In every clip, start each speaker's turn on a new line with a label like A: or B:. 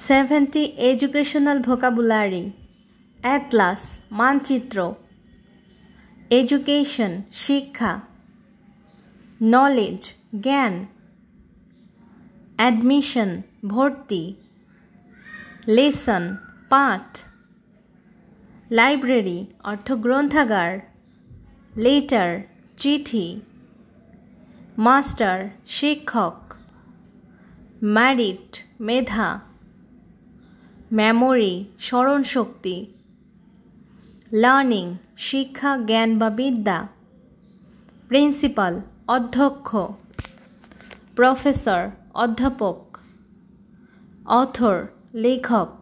A: 70 educational vocabulary. Atlas মানচিত্র, education শিক্ষা, knowledge জ্ঞান, admission ভর্তি, lesson পাঠ, library অর্থ গ্রন্থাগার, letter চিঠি, master শিক্ষক, merit মেধা, memory স্মরণ শক্তি, learning শিক্ষা জ্ঞান বা বিদ্যা, principal অধ্যক্ষ, professor অধ্যাপক, author লেখক,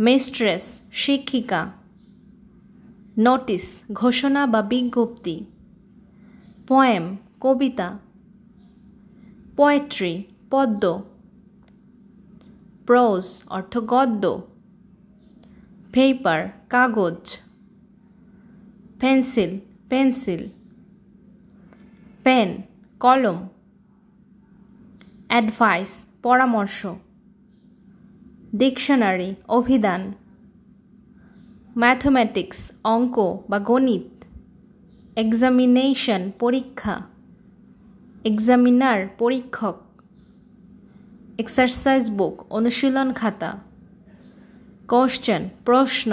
A: mistress শিক্ষিকা, notice ঘোষণা বা বিজ্ঞপ্তি, poem কবিতা, poetry পদ্য, prose অর্থ গদ্য, paper কাগজ, pencil পেন্সিল, pen কলম, advice পরামর্শ, dictionary অভিধান, mathematics অঙ্ক বা গণিত, examination পরীক্ষা, examiner পরীক্ষক, exercise book অনুশীলন খাতা, question প্রশ্ন,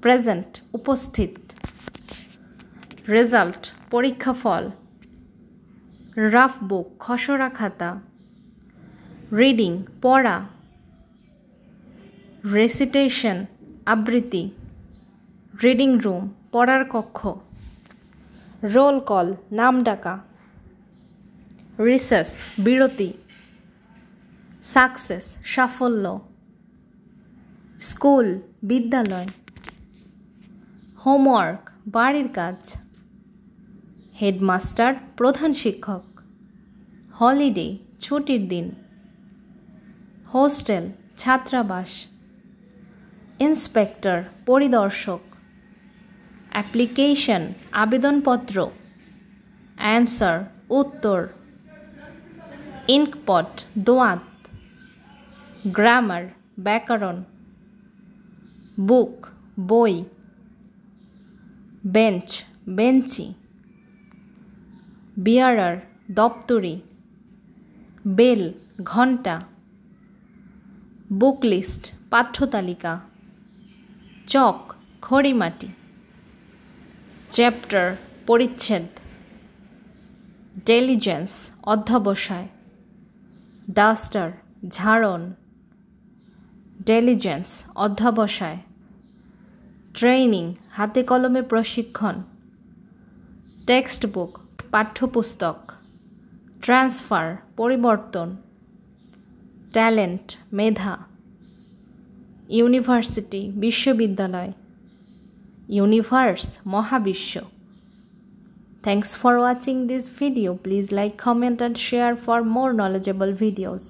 A: present উপস্থিত, result পরীক্ষাফল, rough book খসড়া খাতা, reading পড়া, recitation আবৃত্তি, reading room পড়ার কক্ষ, roll call নাম ডাকা, recess বিরতি, success সাফল্য, স্কুল বিদ্যালয়, হোমওয়ার্ক বাড়ির কাজ, হেডমাস্টার প্রধান শিক্ষক, হলিডে ছুটির দিন, হোস্টেল ছাত্রাবাস, ইন্সপেক্টর পরিদর্শক, অ্যাপ্লিকেশন আবেদনপত্র, অ্যান্সার উত্তর, ইঙ্কপট দোয়াত, গ্রামার ব্যাকরণ, বুক বই, বেঞ্চ বেঞ্চি, বিয়ারার দপ্তরি, বেল ঘণ্টা, বুক লিস্ট পাঠ্যতালিকা, চক খড়িমাটি, চ্যাপ্টার পরিচ্ছেদ, ডিলিজেন্স অধ্যবসায়, ডাস্টার ঝাড়ন, ডিলিজেন্স অধ্যবসায়, ট্রেনিং হাতে কলমে প্রশিক্ষণ, টেক্সট বুক পাঠ্যপুস্তক, ট্রান্সফার পরিবর্তন, ট্যালেন্ট মেধা, ইউনিভার্সিটি বিশ্ববিদ্যালয়, ইউনিভার্স মহাবিশ্ব। Thanks for watching this video. Please like, comment and share for more knowledgeable videos.